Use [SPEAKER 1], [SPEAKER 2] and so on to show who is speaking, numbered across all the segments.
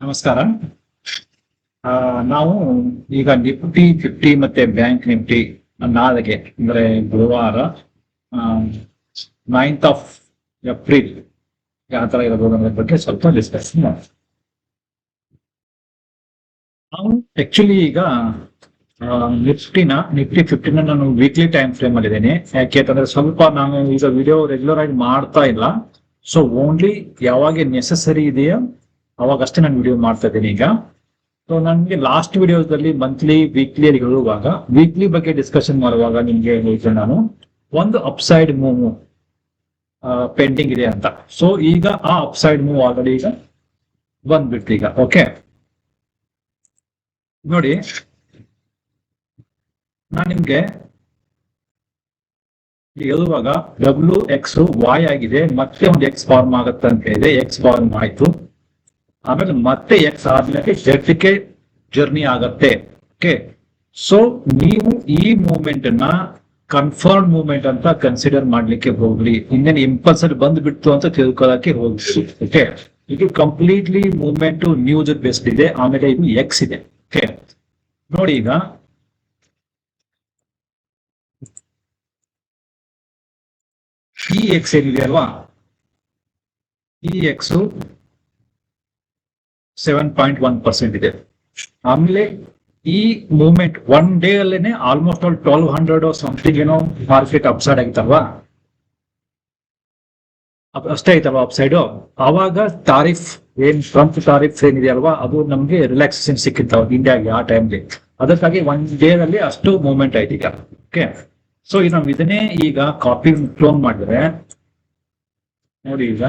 [SPEAKER 1] ನಮಸ್ಕಾರ. ನಾವು ಈಗ ನಿಫ್ಟಿ 50 ಮತ್ತೆ ಬ್ಯಾಂಕ್ ನಿಫ್ಟಿ ನಾಳೆಗೆ ಅಂದ್ರೆ ಗುರುವಾರ 9th ಆಫ್ ಏಪ್ರಿಲ್ ಯಾವ ತರ ಇರಬಹುದು ಅನ್ನೋದ್ರ ಬಗ್ಗೆ ಸ್ವಲ್ಪ ಡಿಸ್ಕಸ್ ಮಾಡಿ. ನಾವು ಆಕ್ಚುಲಿ ಈಗ ನಿಫ್ಟಿ 50ನ ನಾನು ವೀಕ್ಲಿ ಟೈಮ್ ಫ್ರೇಮ್ ಅಲ್ಲಿ ಇದ್ದೇನೆ. ಯಾಕೆಂತಂದ್ರೆ ಸ್ವಲ್ಪ ನಾನು ಈಗ ವಿಡಿಯೋ ರೆಗ್ಯುಲರ್ ಆಗಿ ಮಾಡ್ತಾ ಇಲ್ಲ. ಸೊ ಓನ್ಲಿ ಯಾವಾಗ ನೆಸೆಸರಿ ಇದೆಯೋ ಅವಾಗಷ್ಟೇ ನಾನು ವಿಡಿಯೋ ಮಾಡ್ತಾ ಇದ್ದೀನಿ ಈಗ. ಸೊ ನನಗೆ ಲಾಸ್ಟ್ ವಿಡಿಯೋದಲ್ಲಿ ಮಂತ್ಲಿ ವೀಕ್ಲಿ ಅಲ್ಲಿ ಹೇಳುವಾಗ ವೀಕ್ಲಿ ಬಗ್ಗೆ ಡಿಸ್ಕಷನ್ ಮಾಡುವಾಗ ನಿಮ್ಗೆ ಹೇಳಿದೆ ನಾನು ಒಂದು ಅಪ್ಸೈಡ್ ಮೂವ್ ಪೆಂಡಿಂಗ್ ಇದೆ ಅಂತ. ಸೊ ಈಗ ಆ ಅಪ್ಸೈಡ್ ಮೂವ್ ಆಲ್ರೆಡಿ ಈಗ ಬಂದ್ಬಿಟ್ಟು ಈಗ ಓಕೆ ನೋಡಿ, ನಾನು ನಿಮ್ಗೆ ಹೇಳುವಾಗ WXY ಆಗಿದೆ, ಮತ್ತೆ ಒಂದು X ಫಾರ್ಮ್ ಆಗುತ್ತೆ ಅಂತ ಹೇಳಿದೆ. X ಫಾರ್ಮ್ ಆಯ್ತು, ಆಮೇಲೆ ಮತ್ತೆ X ಆದ್ಮೇಲೆ Z ಜರ್ನಿ ಆಗತ್ತೆ. ಓಕೆ, ಸೊ ನೀವು ಈ ಮೂವ್ಮೆಂಟ್ ಅನ್ನ ಕನ್ಫರ್ಮ್ ಮೂವ್ಮೆಂಟ್ ಅಂತ ಕನ್ಸಿಡರ್ ಮಾಡ್ಲಿಕ್ಕೆ ಹೋಗ್ರಿ. ಇನ್ನೇನು ಇಂಪಲ್ಸ್ ಅಲ್ಲಿ ಬಂದ್ಬಿಡ್ತು ಅಂತ ತಿಳ್ಕೊಳ್ಳಕ್ಕೆ ಹೋಗ್ರಿ. ಓಕೆ, ಇದು ಕಂಪ್ಲೀಟ್ಲಿ ಮೂವ್ಮೆಂಟ್ ನ್ಯೂಸ್ ಬೇಸ್ಡ್ ಇದೆ. ಆಮೇಲೆ ಇದು X ಇದೆ. ಓಕೆ ನೋಡಿ, ಈಗ ಈ X ಏನಿದೆ ಅಲ್ವಾ, ಈ X 7.1% ಇದೆ. ಆಮೇಲೆ ಈ ಮೂವ್ಮೆಂಟ್ ಒನ್ ಡೇ ಅಲ್ಲೇನೆ ಆಲ್ಮೋಸ್ಟ್ ಆಲ್ 1200 ಸಮಥಿಂಗ್ ಏನೋ ಮಾರ್ಕೆಟ್ ಅಪ್ಸೈಡ್ ಆಗಿತ್ತಲ್ವಾ, ಅಷ್ಟೇ ಐತಲ್ವಾ ಅಪ್ಸೈಡ್. ಆವಾಗ ತಾರೀಫ್ ಟ್ರಂಪ್ ತಾರೀಫ್ ಏನಿದೆ ಅಲ್ವಾ, ಅದು ನಮ್ಗೆ ರಿಲ್ಯಾಕ್ಸೇಷನ್ ಸಿಕ್ಕಿತ್ತು ಇಂಡಿಯಾಗೆ ಆ ಟೈಮ್ಗೆ. ಅದಕ್ಕಾಗಿ ಒನ್ ಡೇ ಅಲ್ಲಿ ಅಷ್ಟು ಮೂವ್ಮೆಂಟ್ ಆಯ್ತು ಈಗ. ಓಕೆ, ಸೊ ಈಗ ನಾವು ಇದನ್ನೇ ಈಗ ಕಾಪಿ ಕ್ಲೋನ್ ಮಾಡಿದ್ರೆ ನೋಡಿ, ಈಗ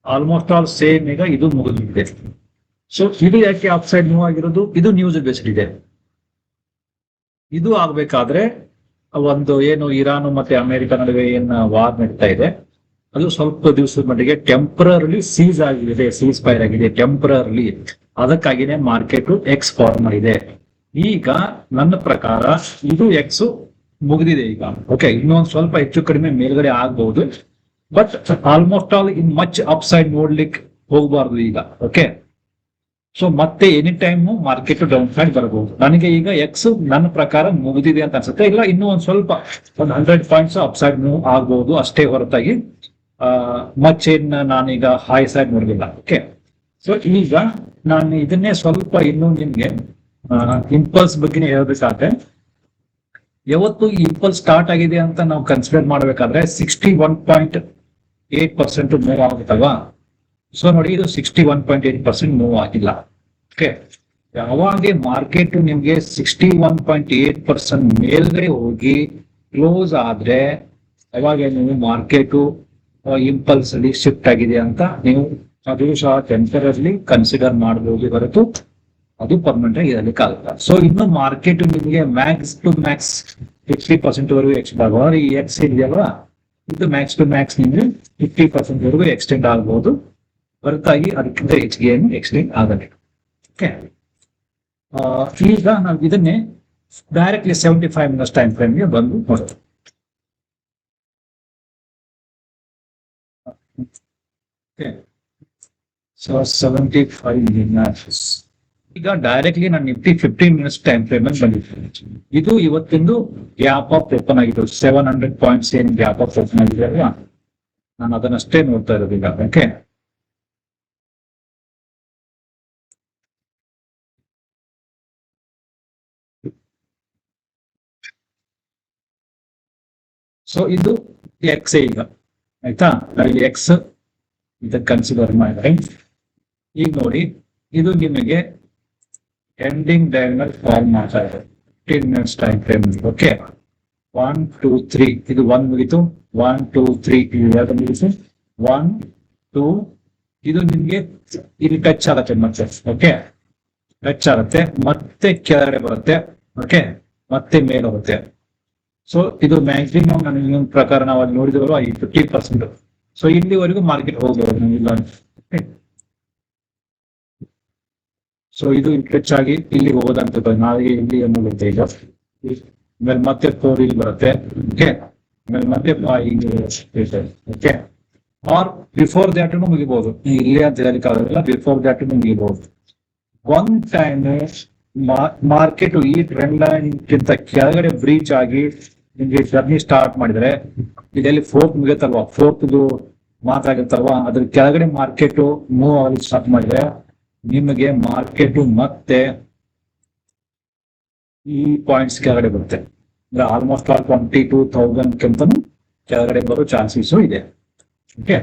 [SPEAKER 1] ಆಲ್ಮೋಸ್ಟ್ ಆಲ್ ಸೇಮ್ ಈಗ ಇದು ಮುಗಿದಿದೆ. ಸೊ ಇದು ಯಾಕೆ ಅಪ್ಸೈಡ್ ಮೂವ್ ಆಗಿರೋದು, ಇದು ನ್ಯೂಸ್ ಬೇಸ್ಡ್ ಇದೆ. ಇದು ಆಗ್ಬೇಕಾದ್ರೆ ಒಂದು ಏನು ಇರಾನ್ ಮತ್ತೆ ಅಮೆರಿಕ ನಡುವೆ ಏನ್ ವಾರ್ ನಡೀತಾ ಇದೆ, ಅದು ಸ್ವಲ್ಪ ದಿವಸದ ಮಟ್ಟಿಗೆ ಟೆಂಪರರಿ ಸೀಸ್ ಆಗಿದೆ, ಸೀಸ್ ಫೈರ್ ಆಗಿದೆ ಟೆಂಪರರಿ. ಅದಕ್ಕಾಗಿನೇ ಮಾರ್ಕೆಟ್ X ಫಾರ್ಮ್ ಮಾಡಿದೆ. ಈಗ ನನ್ನ ಪ್ರಕಾರ ಇದು X ಮುಗಿದಿದೆ ಈಗ. ಓಕೆ, ಇನ್ನೊಂದು ಸ್ವಲ್ಪ ಹೆಚ್ಚು ಕಡಿಮೆ ಮೇಲ್ಗಡೆ ಆಗ್ಬಹುದು, but almost all in much upside ನೋಡ್ಲಿಕ್ಕೆ ಹೋಗಬಾರ್ದು ಈಗ. ಓಕೆ, ಸೊ ಮತ್ತೆ any time market down side ಬರಬಹುದು. ನನಗೆ ಈಗ X ನನ್ನ ಪ್ರಕಾರ ಮುಗಿದಿದೆ ಅಂತ ಅನ್ಸುತ್ತೆ. ಇಲ್ಲ ಇನ್ನೂ ಒಂದ್ ಸ್ವಲ್ಪ 100 ಪಾಯಿಂಟ್ಸ್ ಅಪ್ಸೈಡ್ ಮೂವ್ ಆಗ್ಬಹುದು ಅಷ್ಟೇ, ಹೊರತಾಗಿ ಮಚ್ ಏನ್ ನಾನೀಗ ಹೈ ಸೈಡ್ ನೋಡಲಿಲ್ಲ. ಓಕೆ, ಸೊ ಈಗ ನಾನು ಇದನ್ನೇ ಸ್ವಲ್ಪ ಇನ್ನೂ ನಿಮ್ಗೆ ಇಂಪಲ್ಸ್ ಬಗ್ಗೆ ಹೇಳ್ಬೇಕಾದ್ರೆ, ಯಾವತ್ತು ಇಂಪಲ್ಸ್ ಸ್ಟಾರ್ಟ್ ಆಗಿದೆ ಅಂತ ನಾವು ಕನ್ಸಿಡರ್ ಮಾಡಬೇಕಾದ್ರೆ 61.8% ಮೂವ್ ಆಗುತ್ತಲ್ವಾ. ಸೊ ನೋಡಿ, ಇದು 61.8% ಮೂವ್ ಆಗಿಲ್ಲ. ಓಕೆ, ಯಾವಾಗ ಮಾರ್ಕೆಟ್ ನಿಮ್ಗೆ 61.8% ಮೇಲ್ಗಡೆ ಹೋಗಿ ಕ್ಲೋಸ್ ಆದ್ರೆ ಅವಾಗ ನೀವು ಮಾರ್ಕೆಟ್ ಇಂಪಲ್ಸ್ ಅಲ್ಲಿ ಶಿಫ್ಟ್ ಆಗಿದೆ ಅಂತ ನೀವು ಅದು ಸಹ ಟೆಂಪರರಿ ಕನ್ಸಿಡರ್ ಮಾಡಬಹುದು, ಹೊರತು ಅದು ಪರ್ಮನೆಂಟ್ ಆಗಿ ಇರಲಿಕ್ಕೆ ಆಗಲ್ಲ. ಸೊ ಇನ್ನು ಮಾರ್ಕೆಟ್ ನಿಮಗೆ ಮ್ಯಾಕ್ಸ್ ಟು ಮ್ಯಾಕ್ಸ್ 50% ವರೆಗೂ ಎಕ್ಸ್ಟೆಂಡ್ ಆಗುವ ಈ X ಇದೆಯಲ್ವಾ, ಇದು ಮ್ಯಾಕ್ಸ್ ಟು ಮ್ಯಾಕ್ಸ್ ನಿಮಗೆ 50% ವರೆಗೂ ಎಕ್ಸ್ಟೆಂಡ್ ಆಗಬಹುದು, ಹೊರತಾಗಿ ಅದಕ್ಕಿಂತ ಹೆಚ್ಚಿಗೆ ಏನು ಎಕ್ಸ್ಟೆಂಡ್ ಆಗಲ್ಲ. ಓಕೆ, ಈಗ ನಾವು ಇದನ್ನೇ ಡೈರೆಕ್ಟ್ಲಿ 75 ಮಿನಿಟ್ಸ್ ಟೈಮ್ ಫ್ರೇಮ್ಗೆ ಬಂದು ನೋಡೋದು. ಓಕೆ, ಸೊ 75 ಮಿನಿಟ್ಸ್ ಈಗ ಡೈರೆಕ್ಟ್ಲಿ ನಾನು ನಿಫ್ಟಿ 15 ಮಿನಿಟ್ಸ್ ಟೈಮ್ ಫ್ರೇಮ್ ಅಲ್ಲಿ ಬಂದಿದ್ದೀನಿ. ಇದು ಇವತ್ತಿಂದು ಗ್ಯಾಪ್ ಆಫ್ ಓಪನ್ ಆಗಿದ್ದು 700 ಪಾಯಿಂಟ್ಸ್ ಏನ್ ಗ್ಯಾಪ್ ಆಫ್ ಓಪನ್ ಆಗಿದೆ ಅಲ್ವಾ, ನಾನು ಅದನ್ನಷ್ಟೇ ನೋಡ್ತಾ ಇರೋದು ಈಗ. ಓಕೆ, ಸೊ ಇದು X ಈಗ ಆಯ್ತಾ, ಇಲ್ಲಿ X ಇದಕ್ಕೆ ಕನ್ಸಿಡರ್ ಮಾಡಿದ್ರೆ ಈಗ ನೋಡಿ, ಇದು ನಿಮಗೆ ಎಂಡಿಂಗ್ ಡಯಾಗ್ನಲ್ ಫಾರ್ಮ್ ಮಾಡ್ತಾ ಇದೆ 15 ಮಿನಿಟ್ಸ್ ಟೈಮ್ ಫ್ರೇಮ್. ಓಕೆ, 1 2 3 ಇದು 1 ಮುಗಿತು, 1 2 3 ಇದು ಯಾವ್ದು ಮುಗಿತು, 1 2 ಇದು ನಿಮ್ಗೆ ಇಲ್ಲಿ ಟಚ್ ಆಗುತ್ತೆ ಮತ್ತೆ. ಓಕೆ, ಟಚ್ ಆಗುತ್ತೆ, ಮತ್ತೆ ಕೆಳಗಡೆ ಬರುತ್ತೆ. ಓಕೆ, ಮತ್ತೆ ಮೇಲೆ ಹೋಗುತ್ತೆ. ಸೊ ಇದು ಮ್ಯಾಕ್ಸಿಮಮ್ ನನ್ನ ಪ್ರಕಾರ ನಾವು ಅಲ್ಲಿ ನೋಡಿದ್ರಲ್ವಾ ಈ 50%. ಸೊ ಇಲ್ಲಿವರೆಗೂ ಮಾರ್ಕೆಟ್ ಹೋಗ್ಬೋದು ಇಲ್ಲ. ಸೊ ಇದು ಟಚ್ ಆಗಿ ಇಲ್ಲಿ ಹೋಗೋದಂತ ನಾಳೆಗೆ ಇಲ್ಲಿ ಅನ್ನೋಗುತ್ತೆ ಈಗ. ಆಮೇಲೆ ಮತ್ತೆ 4 ಇಲ್ಲಿ ಬರುತ್ತೆ. ಓಕೆ, ಆಮೇಲೆ ಮತ್ತೆ 5 ಓಕೆ, ಆರ್ ಬಿಫೋರ್ ದ್ಯಾಟ್ ಮುಗಿಬಹುದು. ಇಲ್ಲಿ ಅಂತ ಹೇಳಲಿಕ್ಕಾಗಲ್ಲ, ಬಿಫೋರ್ ದ್ಯಾಟ್ ಮುಗಿಬಹುದು. ಒನ್ ಟೈಮ್ ಮಾರ್ಕೆಟ್ ಈ ಟ್ರೆಂಡ್ ಲೈನ್ ಗಿಂತ ಕೆಳಗಡೆ ಬ್ರೀಚ್ ಆಗಿ ನಿಮ್ಗೆ ಜರ್ನಿ ಸ್ಟಾರ್ಟ್ ಮಾಡಿದ್ರೆ, ಇದೆಲ್ಲಿ ಫೋರ್ತ್ ಮುಗಿಯತ್ತಲ್ವಾ, ಫೋರ್ತ್ ಮಾತಾಗಿರ್ತಲ್ವಾ, ಅದ್ರ ಕೆಳಗಡೆ ಮಾರ್ಕೆಟ್ ಮೂವ್ ಆಗಲಿ ಸ್ಟಾರ್ಟ್ ಮಾಡಿದ್ರೆ ನಿಮಗೆ ಮಾರ್ಕೆಟ್ ಮತ್ತೆ ಈ ಪಾಯಿಂಟ್ಸ್ ಕೆಳಗಡೆ ಬರುತ್ತೆ. ಅಂದ್ರೆ ಆಲ್ಮೋಸ್ಟ್ ಆಲ್ 22,000 ಕಿಂತನೂ ಕೆಳಗಡೆ ಬರೋ ಚಾನ್ಸಸ್ ಇದೆ. ಓಕೆ,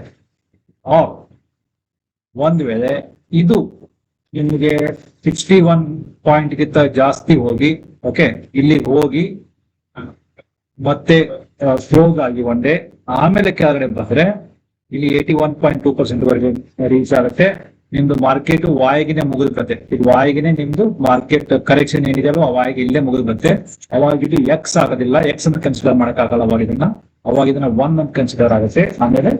[SPEAKER 1] ಒಂದ್ ವೇಳೆ ಇದು ನಿಮಗೆ 61 ಪಾಯಿಂಟ್ ಗಿಂತ ಜಾಸ್ತಿ ಹೋಗಿ, ಓಕೆ, ಇಲ್ಲಿ ಹೋಗಿ ಮತ್ತೆ ಕ್ಲೋಸ್ ಆಗಿ ಒನ್ ಡೇ ಆಮೇಲೆ ಕೆಳಗಡೆ ಬಂದ್ರೆ ಇಲ್ಲಿ 81.2% ವರೆಗೆ ರೀಚ್ ಆಗುತ್ತೆ. ನಿಮ್ದು ಮಾರ್ಕೆಟ್ ವಾಯಿಗಿನೇ ಮುಗಿದ್ಬತ್ತೆ. ಇದು ವಾಯಿಗಿನೇ ನಿಮ್ದು ಮಾರ್ಕೆಟ್ ಕರೆಕ್ಷನ್ ಏನಿದೆಯಲ್ಲ ವಾಯಿಗೆ ಇಲ್ಲೇ ಮುಗಿದ್ಬತ್ತೆ. ಅವಾಗ ಇದು ಎಕ್ಸ್ ಆಗೋದಿಲ್ಲ, ಎಕ್ಸ್ ಅಂತ ಕನ್ಸಿಡರ್ ಮಾಡಕ್ಕಾಗಲ್ಲ. ಅವಾಗ ಇದನ್ನ 1 ಅಂತ ಕನ್ಸಿಡರ್ ಆಗುತ್ತೆ. ಆಮೇಲೆ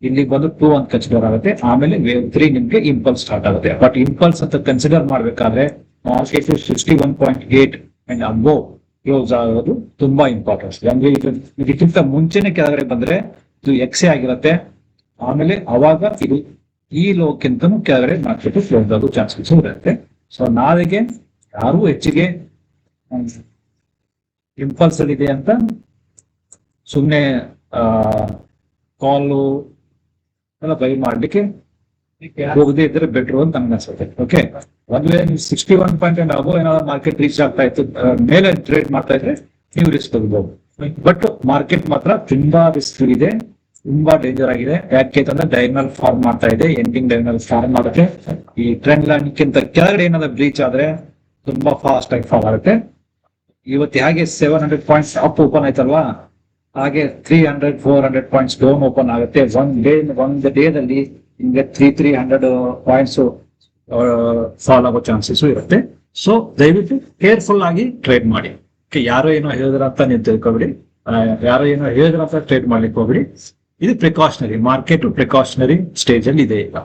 [SPEAKER 1] ಇಲ್ಲಿ ಬಂದು 2 ಅಂತ ಕನ್ಸಿಡರ್ ಆಗುತ್ತೆ. ಆಮೇಲೆ ವೇವ್ 3 ನಿಮ್ಗೆ ಇಂಪಲ್ಸ್ ಸ್ಟಾರ್ಟ್ ಆಗುತ್ತೆ. ಬಟ್ ಇಂಪಲ್ಸ್ ಅಂತ ಕನ್ಸಿಡರ್ ಮಾಡ್ಬೇಕಾದ್ರೆ ಮಾರ್ಕೆಟ್ 61.8 ಅಂಡ್ ಅಬೋವ್ ಕ್ಲೋಸ್ ಆಗೋದು ತುಂಬಾ ಇಂಪಾರ್ಟೆಂಟ್. ಅಂದ್ರೆ ಇದಕ್ಕಿಂತ ಮುಂಚೆನೆ ಕೆಳಗಡೆ ಬಂದ್ರೆ ಇದು ಎಕ್ಸೆ ಆಗಿರುತ್ತೆ. ಆಮೇಲೆ ಅವಾಗ ಇದು ಈ ಲೋಕ್ಕಿಂತನೂ ಕೆಳಗಡೆ ಮಾರ್ಕೆಟ್ ಕ್ಲೋಸ್ ಆಗೋ ಚಾನ್ಸಸ್ ಇರುತ್ತೆ. ಸೊ ನಾಳೆಗೆ ಯಾರು ಹೆಚ್ಚಿಗೆ ಇಂಪಲ್ಸ್ ಅಲ್ಲಿ ಇದೆ ಅಂತ ಸುಮ್ಮನೆ ಕಾಲು ಎಲ್ಲ ಬೈ ಮಾಡ್ಲಿಕ್ಕೆ ಹೋಗದೆ ಇದ್ರೆ ಬೆಟ್ರು ಅಂತ ನಮ್ಗೆ ಅನ್ಸುತ್ತೆ. ಓಕೆ, ಒಂದ್ ವೇಳೆ ನೀವು 61 ಪಾಯಿಂಟ್ ಅಂಡ್ ಅಬೋ ಏನಾದ್ರು ಮಾರ್ಕೆಟ್ ರೀಚ್ ಆಗ್ತಾ ಇತ್ತು, ಮೇಲೆ ಟ್ರೇಡ್ ಮಾಡ್ತಾ ಇದ್ರೆ ನೀವು ರಿಸ್ಕ್ ತಗೋಬಹುದು. ಬಟ್ ಮಾರ್ಕೆಟ್ ಮಾತ್ರ ತುಂಬಾ ರಿಸ್ಕ್ ಇದೆ, ತುಂಬಾ ಡೇಂಜರ್ ಆಗಿದೆ. ಯಾಕೆಂತಂದ್ರೆ ಡೈನಲ್ ಫಾರ್ಮ್ ಮಾಡ್ತಾ ಇದೆ, ಎಂಡಿಂಗ್ ಡೈನಲ್ ಫಾರ್ಮ್ ಮಾಡುತ್ತೆ. ಈ ಟ್ರೆಂಡ್ ಲೈನ್ ಗಿಂತ ಕೆಳಗಡೆ ಏನಾದ್ರು ಬ್ರೀಚ್ ಆದ್ರೆ ತುಂಬಾ ಫಾಸ್ಟ್ ಆಗಿ ಫಾಲ್ ಆಗುತ್ತೆ. ಇವತ್ತು ಹಾಗೆ 700 ಪಾಯಿಂಟ್ಸ್ ಅಪ್ ಓಪನ್ ಆಯ್ತಲ್ವಾ, ಹಾಗೆ 300-400 ಪಾಯಿಂಟ್ಸ್ ಡೌನ್ ಓಪನ್ ಆಗುತ್ತೆ. ಒಂದ್ ಡೇದಲ್ಲಿ ನಿಮ್ಗೆ 300 ಪಾಯಿಂಟ್ಸ್ ಫಾಲ್ ಆಗೋ ಚಾನ್ಸಸ್ ಇರುತ್ತೆ. ಸೊ ದಯವಿಟ್ಟು ಕೇರ್ಫುಲ್ ಆಗಿ ಟ್ರೇಡ್ ಮಾಡಿ. ಯಾರೋ ಏನೋ ಹೇಳಿದ್ರ ಅಂತ ನೀವು ತಿಳ್ಕೊಬಿಡಿ, ಯಾರೋ ಏನೋ ಹೇಳಿದ್ರ ಅಂತ ಟ್ರೇಡ್ ಮಾಡ್ಲಿಕ್ಕೆ ಹೋಗ್ಬಿಡಿ. ಇದು ಪ್ರಿಕಾಷನರಿ ಮಾರ್ಕೆಟ್, ಪ್ರಿಕಾಷನರಿ ಸ್ಟೇಜ್ ಅಲ್ಲಿ ಇದೆ ಈಗ.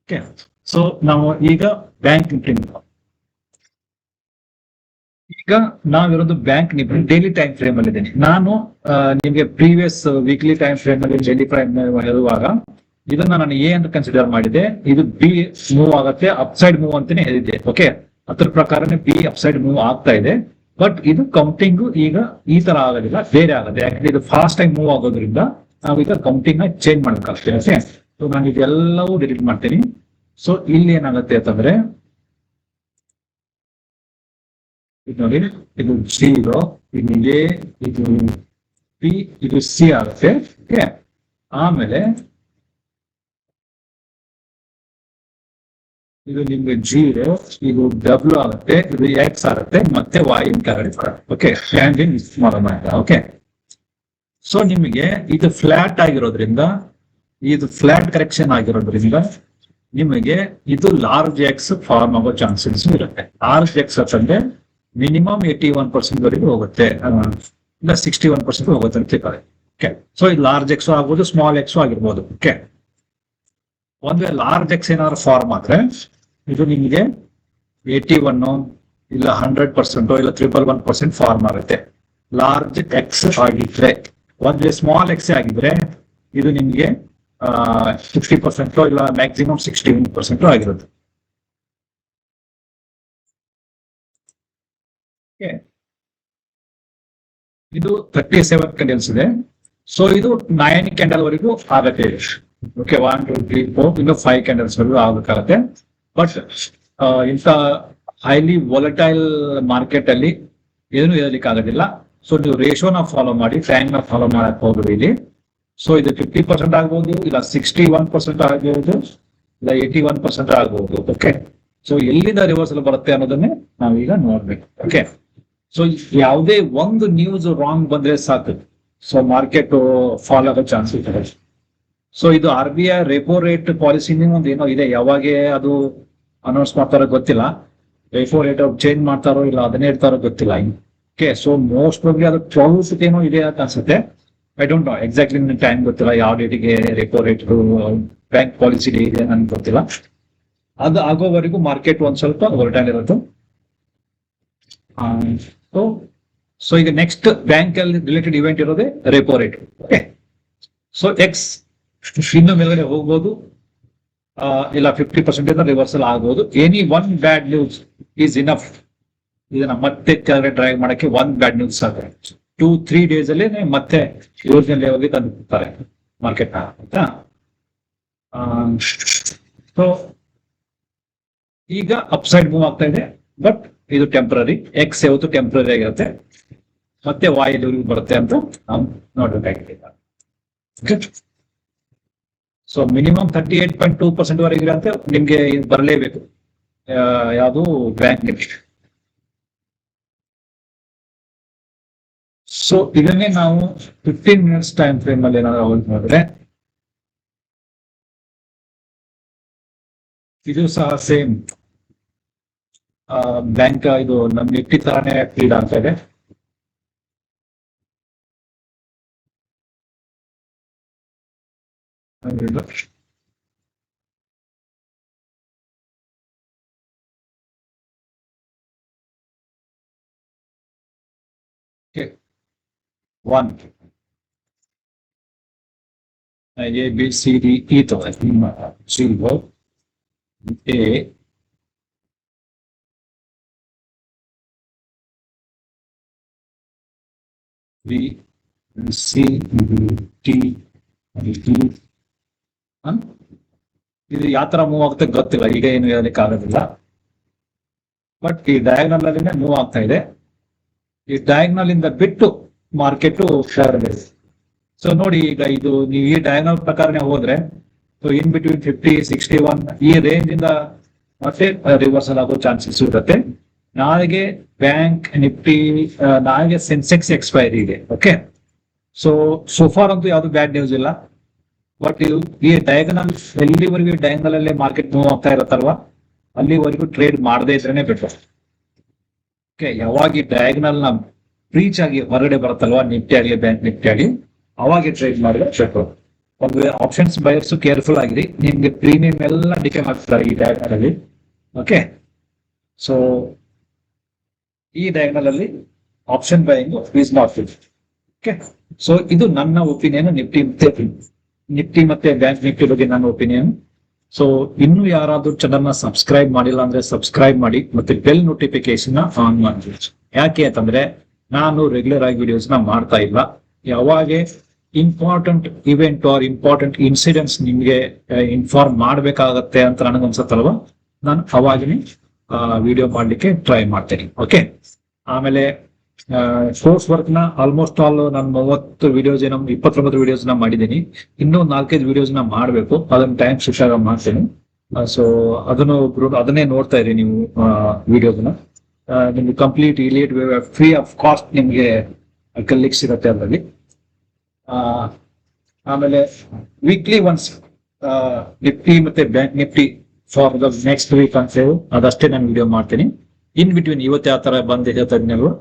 [SPEAKER 1] ಓಕೆ, ಸೊ ನಾವು ಈಗ ಬ್ಯಾಂಕ್ ನಿಫ್ಟಿ, ಈಗ ನಾವಿರೋದು bank Nifty daily time frame ಅಲ್ಲಿ ಇದ್ದೇನೆ. ನಾನು ನಿಮ್ಗೆ ಪ್ರೀವಿಯಸ್ ವೀಕ್ಲಿ ಟೈಮ್ ಫ್ರೇಮ್ ಅಲ್ಲಿ ಡೈಲಿ ಪ್ರೈಮ್ ಹೇಳುವಾಗ ಇದನ್ನ ನಾನು ಎ ಅಂತ ಕನ್ಸಿಡರ್ ಮಾಡಿದೆ. ಇದು ಬಿ ಮೂವ್ ಆಗುತ್ತೆ, ಅಪ್ಸೈಡ್ ಮೂವ್ ಅಂತಾನೆ ಹೇಳಿದ್ದೆ. ಓಕೆ, ಅದ್ರ ಪ್ರಕಾರನೇ ಬಿ ಅಪ್ಸೈಡ್ ಮೂವ್ ಆಗ್ತಾ ಇದೆ. ಬಟ್ ಇದು ಕೌಂಟಿಂಗ್ ಈಗ ಈ ತರ ಆಗೋದಿಲ್ಲ, ಬೇರೆ ಆಗುತ್ತೆ. ಯಾಕಂದ್ರೆ ಇದು ಫಾಸ್ಟ್ ಆಗಿ ಮೂವ್ ಆಗೋದ್ರಿಂದ ನಾವೀಗ ಕೌಂಟಿಂಗ್ ನ ಚೇಂಜ್ ಮಾಡ್ಬೇಕಾಗ್ತದೆ. ಓಕೆ, ಸೊ ನಾನು ಇದೆಲ್ಲವೂ ಡಿಲೀಟ್ ಮಾಡ್ತೀನಿ. ಸೊ ಇಲ್ಲಿ ಏನಾಗುತ್ತೆ ಅಂತಂದ್ರೆ ಇದು ನೋಡಿ, ಇದು 0, ಇದು ಎ, ಇದು ಪಿ, ಇದು ಸಿ ಆಗುತ್ತೆ. ಓಕೆ, ಆಮೇಲೆ ಇದು ನಿಮ್ಗೆ 0, ಇದು ಡಬ್ಲ್ಯೂ ಆಗುತ್ತೆ, ಇದು ಎಕ್ಸ್ ಆಗುತ್ತೆ, ಮತ್ತೆ ವಾಯ್ ಕೆಳಗಡೆ. ಓಕೆ, ಸ್ಟ್ಯಾಂಡಿಂಗ್ ಮಾಡೋಣ. ಓಕೆ, ಸೊ ನಿಮಗೆ ಇದು ಫ್ಲಾಟ್ ಆಗಿರೋದ್ರಿಂದ, ಇದು ಫ್ಲಾಟ್ ಕರೆಕ್ಷನ್ ಆಗಿರೋದ್ರಿಂದ ನಿಮಗೆ ಇದು ಲಾರ್ಜ್ ಎಕ್ಸ್ ಫಾರ್ಮ್ ಆಗೋ ಚಾನ್ಸಸ್ ಇರುತ್ತೆ. ಲಾರ್ಜ್ ಎಕ್ಸ್ ಅಂತಂದ್ರೆ ಮಿನಿಮಮ್ 81% ವರೆಗೂ ಹೋಗುತ್ತೆ, ಇಲ್ಲ 61% ಹೋಗುತ್ತೆ ಅಂತ ತಿಳ್ಕೊಳ್ಳಿ. ಓಕೆ, ಸೊ ಇದು ಲಾರ್ಜ್ ಎಕ್ಸ್ ಆಗ್ಬೋದು, ಸ್ಮಾಲ್ ಎಕ್ಸ್ ಆಗಿರ್ಬೋದು. ಓಕೆ, ಒಂದ್ ವೇಳೆ ಲಾರ್ಜ್ ಎಕ್ಸ್ ಏನಾದ್ರು ಫಾರ್ಮ್ ಆದ್ರೆ ಇದು ನಿಮಗೆ 81 ಇಲ್ಲ 100% ಇಲ್ಲ 111% ಫಾರ್ಮ್ ಆಗುತ್ತೆ. ಲಾರ್ಜ್ ಎಕ್ಸ್ ಆಗಿದ್ರೆ. ಒಂದ್ ವೇಳೆ ಸ್ಮಾಲ್ ಎಕ್ಸ್ ಆಗಿದ್ರೆ ಇದು ನಿಮ್ಗೆ 50% ಇಲ್ಲ ಮ್ಯಾಕ್ಸಿಮಮ್ 61% ಆಗಿರುತ್ತೆ. ಇದು 37 ಕ್ಯಾಂಡಲ್ಸ್ ಇದೆ. ಸೊ ಇದು 9 ಕ್ಯಾಂಡಲ್ ವರೆಗೂ ಆಗುತ್ತೆ. ಓಕೆ, 1 2 3 4 ಇನ್ನು 5 ಕ್ಯಾಂಡಲ್ಸ್ ವರೆಗೂ ಆಗಬೇಕಾಗತ್ತೆ. ಬಟ್ ಇಂಥ ಹೈಲಿ ವೊಲಟೈಲ್ ಮಾರ್ಕೆಟ್ ಅಲ್ಲಿ ಏನು ಹೇಳಲಿಕ್ಕೆ ಆಗೋದಿಲ್ಲ. ಸೊ ನೀವು ರೇಷೋನ ಫಾಲೋ ಮಾಡಿ, ಟೈಮ್ ನ ಫಾಲೋ ಮಾಡಕ್ ಹೋಗ್ಬೇಡಿ ಇಲ್ಲಿ. ಸೊ ಇದು 50% ಆಗ್ಬೋದು, ಇಲ್ಲ 61% ಆಗ್ಬೋದು, ಇಲ್ಲ 81% ಆಗ್ಬೋದು. ಓಕೆ, ಸೊ ಎಲ್ಲಿಂದ ರಿವರ್ಸಲ್ ಬರುತ್ತೆ ಅನ್ನೋದನ್ನೇ ನಾವೀಗ ನೋಡ್ಬೇಕು. ಓಕೆ, ಸೊ ಯಾವುದೇ ಒಂದು ನ್ಯೂಸ್ ರಾಂಗ್ ಬಂದ್ರೆ ಸಾಕು, ಸೊ ಮಾರ್ಕೆಟ್ ಫಾಲ್ ಆಗೋ ಚಾನ್ಸ್ ಇದೆ. ಸೊ ಇದು RBI ರೆಪೋ ರೇಟ್ ಪಾಲಿಸಿ ಒಂದು ಏನೋ ಇದೆ, ಯಾವಾಗ ಅದು ಅನೌನ್ಸ್ ಮಾಡ್ತಾರೋ ಗೊತ್ತಿಲ್ಲ. ರೆಪೋ ರೇಟ್ ಚೇಂಜ್ ಮಾಡ್ತಾರೋ ಇಲ್ಲ ಅದನ್ನೇ ಇರ್ತಾರೋ ಗೊತ್ತಿಲ್ಲ. ಓಕೆ, ಸೊ ಮೋಸ್ಟ್ ಪ್ರಾಬಬ್ಲಿ ಅದು 12th ಏನೋ ಇದೆ ಅಂತ ಅನ್ಸುತ್ತೆ. I don't know exactly time ಗೊತ್ತಿಲ್ಲ, ಯಾವ ಡೇಟಿಗೆ ರೆಪೋ ರೇಟ್ ಬ್ಯಾಂಕ್ ಪಾಲಿಸಿ ಇದೆ ನನ್ಗೆ ಗೊತ್ತಿಲ್ಲ. ಅದು ಆಗೋವರೆಗೂ ಮಾರ್ಕೆಟ್ ಒಂದ್ ಸ್ವಲ್ಪ ಹೊರಟೈಲ್ ಇರುತ್ತೆ. ಸೊ ಈಗ ನೆಕ್ಸ್ಟ್ ಬ್ಯಾಂಕ್ ಅಲ್ಲಿ ರಿಲೇಟೆಡ್ ಇವೆಂಟ್ ಇರೋದೇ repo rate. Okay, so X ಇನ್ನು ಮೇಲ್ಗಡೆ ಹೋಗ್ಬೋದು, ಇಲ್ಲ 50% ರಿವರ್ಸಲ್ ಆಗ್ಬೋದು. Any one bad news is enough ಇದನ್ನ ಮತ್ತೆ ಕೆಳಗಡೆ ಡ್ರೈವ್ ಮಾಡಕ್ಕೆ. ಒನ್ ಬ್ಯಾಡ್ ನ್ಯೂಸ್ ಸಾಕು, 2-3 days ಅಲ್ಲಿ ಮತ್ತೆ ಯೋಜನೆ ಲೆವೆಲ್ಗೆ ತಂದು ಬಿಡ್ತಾರೆ ಮಾರ್ಕೆಟ್ ಆಯ್ತಾ. ಸೊ ಈಗ ಅಪ್ಸೈಡ್ ಮೂವ್ ಆಗ್ತಾ ಇದೆ, ಬಟ್ ಇದು ಟೆಂಪ್ರರಿ. ಎಕ್ಸ್ ಯಾವತ್ತು ಟೆಂಪ್ರರಿ ಆಗಿರುತ್ತೆ, ಮತ್ತೆ ವಾಯ್ ಲೆವೆಲ್ ಬರುತ್ತೆ ಅಂತ ನಾವು ನೋಡ್ಬೇಕಾಗಿದೆ. ಸೊ ಮಿನಿಮಮ್ 38.2% ವರೆಗೆ ಇರುತ್ತೆ ನಿಮ್ಗೆ ಬರಲೇಬೇಕು. ಯಾವುದು ಬ್ಯಾಂಕ್ ನಿಫ್ಟಿ. ಸೊ ಇದನ್ನೇ ನಾವು 15 minutes ಟೈಮ್ ಫ್ರೇಮ್ ಅಲ್ಲಿ ಏನಾದ್ರು ಹೋಗಿ ನೋಡಿದ್ರೆ ಇದು ಸಹ ಸೇಮ್ ಬ್ಯಾಂಕ್ ಇದು ನಮ್ ನಿಫ್ಟಿ ತರಾನೇ ಫೀಡ್ ಆಗ್ತಾ ಇದೆ. One A B C D E ತಗೊಳ್ಳಿ. Silver A B C T ಇದು ಯಾವ ತರ ಮೂವ್ ಆಗುತ್ತೆ ಗೊತ್ತಿಲ್ಲ, ಈಗ ಏನು ಹೇಳಲಿಕ್ಕೆ ಆಗೋದಿಲ್ಲ. ಬಟ್ ಈ ಡಯಾಗ್ನಲ್ ಅಲ್ಲಿ ಮೂವ್ ಆಗ್ತಾ ಇದೆ. ಈ ಡಯಾಗ್ನಲ್ ಇಂದ ಬಿಟ್ಟು ಮಾರ್ಕೆಟ್ ಶೇರ್ ಇದೆ. ಸೊ ನೋಡಿ, ಈಗ ಇದು ನೀವು ಈ ಡಯಾಗ್ನಲ್ ಪ್ರಕಾರನೇ ಹೋದ್ರೆ ಇನ್ ಬಿಟ್ವೀನ್ 50-61 ಈ ರೇಂಜ್ ಇಂದ ಮತ್ತೆ ರಿವರ್ಸಲ್ ಆಗೋ ಚಾನ್ಸಸ್ ಇರುತ್ತೆ. ನಾಳೆಗೆ ಬ್ಯಾಂಕ್ ನಿಫ್ಟಿ, ನಾಳೆಗೆ ಸೆನ್ಸೆಕ್ಸ್ ಎಕ್ಸ್ಪೈರಿ ಇದೆ. ಓಕೆ, ಸೊ ಫಾರ್ ಅಂತೂ ಯಾವ್ದು ಬ್ಯಾಡ್ ನ್ಯೂಸ್ ಇಲ್ಲ. ಬಟ್ ಇದು ಈ ಡಯಾಗನಲ್ ಎಲ್ಲಿವರೆಗೂ ಡಯಾಗನಲ್ ಅಲ್ಲೇ ಮಾರ್ಕೆಟ್ ಮೂವ್ ಆಗ್ತಾ ಇರುತ್ತಲ್ವಾ, ಅಲ್ಲಿವರೆಗೂ ಟ್ರೇಡ್ ಮಾಡದೇ ಇದ್ರೇನೆ ಬೆಟರ್. ಓಕೆ, ಯಾವಾಗ ಈ ಡಯಾಗನಲ್ ನ ಬ್ರೀಚ್ ಆಗಿ ಹೊರಗಡೆ ಬರುತ್ತಲ್ವಾ, ನಿಫ್ಟಿ ಆಗಲಿ ಬ್ಯಾಂಕ್ ನಿಫ್ಟಿ ಆಗಲಿ, ಅವಾಗ ಟ್ರೇಡ್ ಮಾಡಿದ್ರೆ ಬೆಟರ್. ಒಂದು ಆಪ್ಷನ್ಸ್ ಬಯರ್ಸ್ ಕೇರ್ಫುಲ್ ಆಗಿರಿ, ನಿಮ್ಗೆ ಪ್ರೀಮಿಯಂ ಎಲ್ಲ ಡಿಕೆ ಮಾಡ್ತಾರೆ ಈ ಡಯಾಗನಲ್ ಅಲ್ಲಿ. ಓಕೆ, ಸೊ ಈ ಡಯಾಗನಲ್ ಅಲ್ಲಿ option buying is not good. Okay, so ಇದು ನನ್ನ ಒಪಿನಿಯನ್ ನಿಫ್ಟಿ ಮತ್ತೆ ಬ್ಯಾಂಕ್ ನಿಫ್ಟಿ ಬಗ್ಗೆ ನನ್ನ ಒಪಿನಿಯನ್. ಸೊ ಇನ್ನು ಯಾರಾದ್ರೂ ಚಾನಲ್ ನ ಸಬ್ಸ್ಕ್ರೈಬ್ ಮಾಡಿಲ್ಲ ಅಂದ್ರೆ ಸಬ್ಸ್ಕ್ರೈಬ್ ಮಾಡಿ, ಮತ್ತೆ ಬೆಲ್ ನೋಟಿಫಿಕೇಶನ್ ಆನ್ ಮಾಡಿ. ಯಾಕೆ ಅಂತಂದ್ರೆ ನಾನು ರೆಗ್ಯುಲರ್ ಆಗಿ ವಿಡಿಯೋಸ್ ನ ಮಾಡ್ತಾ ಇಲ್ಲ. ಯಾವಾಗ important event are important incidents ನಿಮ್ಗೆ ಇನ್ಫಾರ್ಮ್ ಮಾಡ್ಬೇಕಾಗತ್ತೆ ಅಂತ ನನಗನ್ಸತ್ತಲ್ವಾ, ನಾನು ಅವಾಗಿನೇ ವಿಡಿಯೋ ಮಾಡ್ಲಿಕ್ಕೆ ಟ್ರೈ ಮಾಡ್ತೇನೆ. ಓಕೆ, ಆಮೇಲೆ ಕೋರ್ಸ್ ವರ್ಕ್ ನ ಆಲ್ಮೋಸ್ಟ್ ಆಲ್ ನಾನು 30 ವಿಡಿಯೋಸ್ 29 ವಿಡಿಯೋಸ್ ನ ಮಾಡಿದ್ದೀನಿ. ಇನ್ನೂ 4-5 ವಿಡಿಯೋಸ್ ನ ಮಾಡ್ಬೇಕು, ಅದನ್ನ ಟೈಮ್ ಸಿಕ್ಕಾಗ ಮಾಡ್ತೇನೆ. ಸೊ ಅದನ್ನೇ ನೋಡ್ತಾ ಇರಿ ನೀವು ವಿಡಿಯೋಸ್ನ. ನಿಮ್ಗೆ complete Eliot free of cost ನಿಮ್ಗೆ ಕಲಿಕ್ ಸಿಗತ್ತೆ ಅದರಲ್ಲಿ. ಆಮೇಲೆ ವೀಕ್ಲಿ ಒನ್ಸ್ ನಿಫ್ಟಿ ಮತ್ತೆ bank Nifty for the next week ಅಂತ ಹೇಳಿ ಅದಷ್ಟೇ ನಾನು ವಿಡಿಯೋ ಮಾಡ್ತೀನಿ. ಇನ್ ಬಿಟ್ವೀನ್ ಇವತ್ತು ಯಾವ ತರ ಬಂದು ಹೇಳ್ತಾ ಇದ್ನಲ್ವ,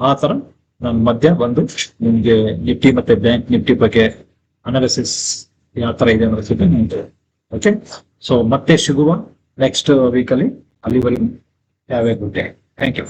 [SPEAKER 1] ಆ ತರ ನಾನು ಮಧ್ಯ ಬಂದು ನಿಮ್ಗೆ ನಿಫ್ಟಿ ಮತ್ತೆ ಬ್ಯಾಂಕ್ ನಿಫ್ಟಿ ಬಗ್ಗೆ ಅನಾಲಿಸಿಸ್ ಯಾವ ತರ ಇದೆ ಅನ್ನೋದು. ಓಕೆ, ಸೊ ಮತ್ತೆ ಸಿಗುವ ನೆಕ್ಸ್ಟ್ ವೀಕ್ ಅಲ್ಲಿ. ಅಲ್ಲಿವರೆಗೂ have a good day. Thank you.